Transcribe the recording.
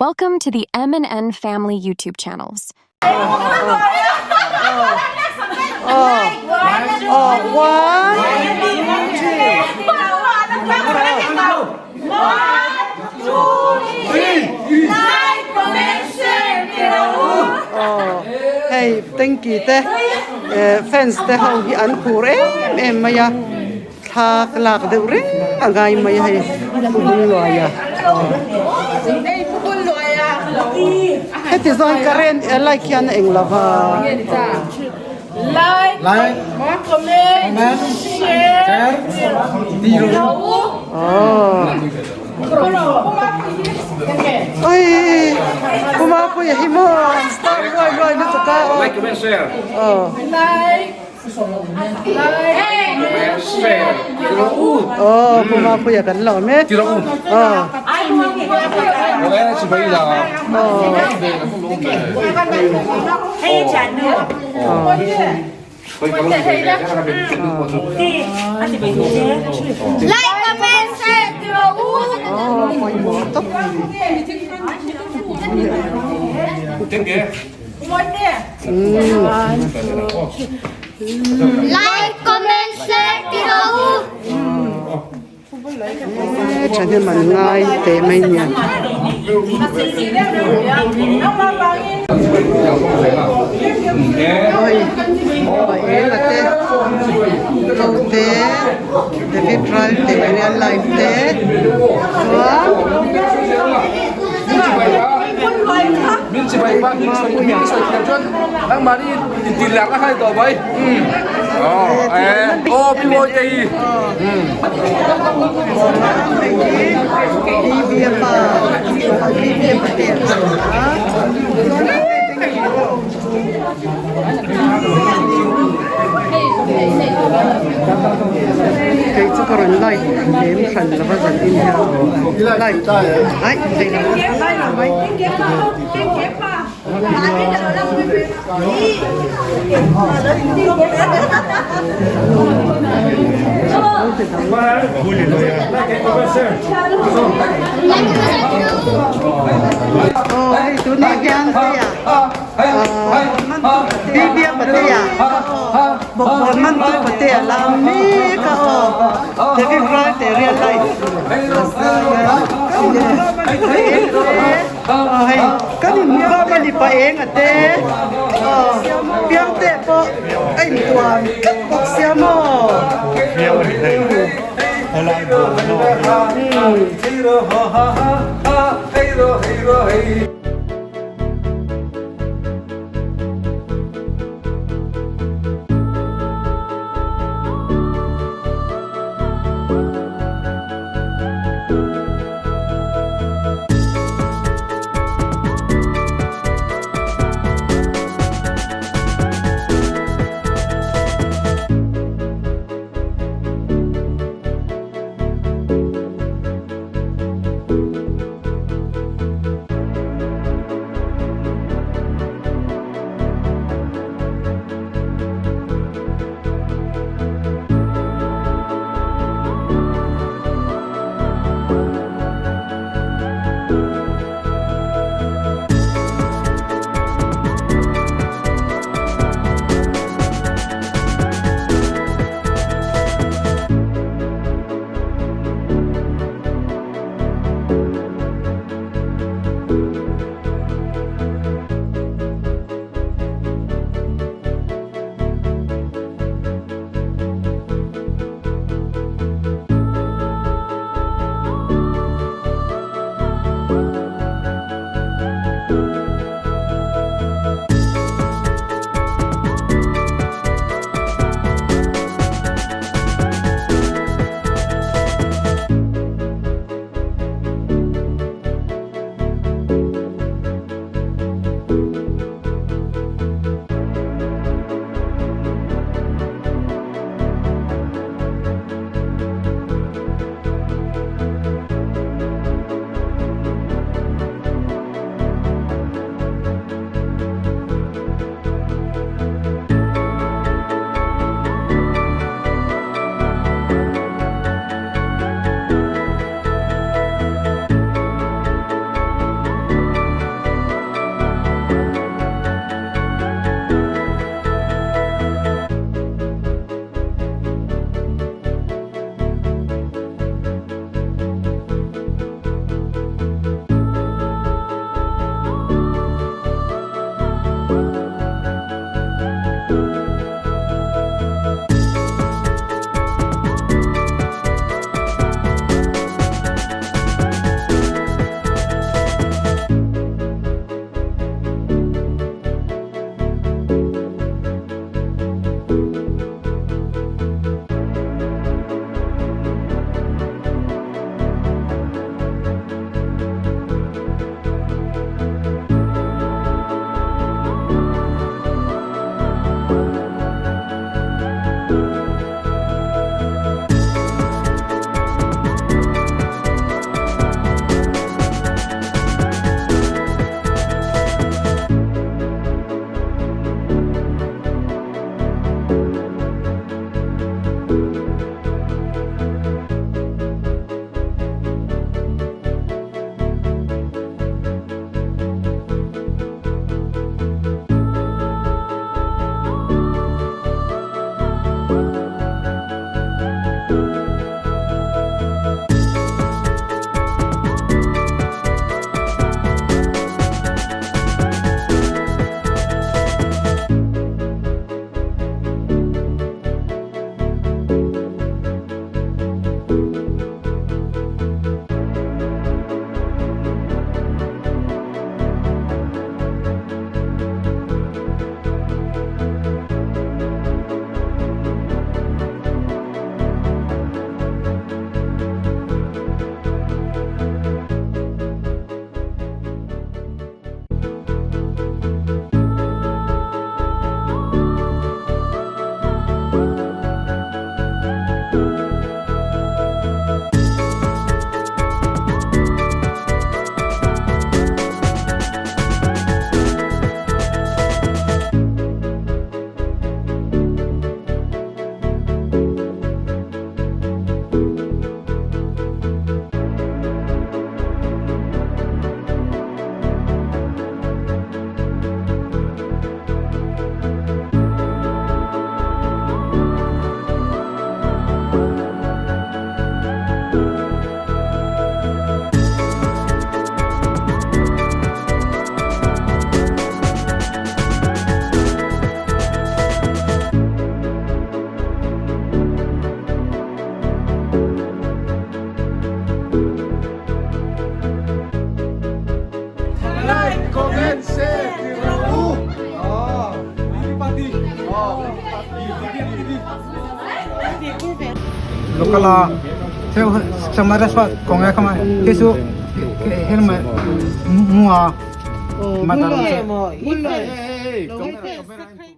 Welcome to the M&N family YouTube channels. Hey, thank you. Fans te hau hi an khur em maya thak lak de ure agai maya he Bulluaia. Heti zon karen like yan englava. Like, comment, share, tiro. Oi, Mapuia himo start loi ni tuka. Like, comment, share. Share. Mapuia kan lo me. Tiro u. Okay, si Bay là. Hay chán nữa. Like, comment, share, tiro u. Moi mo top. Tenge. Like, comment, share, tiro u. Chẳng nên mà ngay tế mấy nhà. Ôi, bởi là tế câu tế David Drive tế real life tế Min si Bay ba, min si Bay ang mari ditilak na kayo to, bay. BBMTP. Cái chỗ còn lại đến phần là bao giờ in nhau lại ấy đây là mấy ôi chú này gan thế à BBMTP à bộ phận mình tu bát à làm mi cả thế cái right để real life hay cái gì mua mà đi phải anh thế biếng thế po anh tuan cắt bọc xe mò comment, share, tiru. Lokala, saya sama respat kong ay kamay. Kesu, helmet, mua. Bulluaia mo. Bulluaia.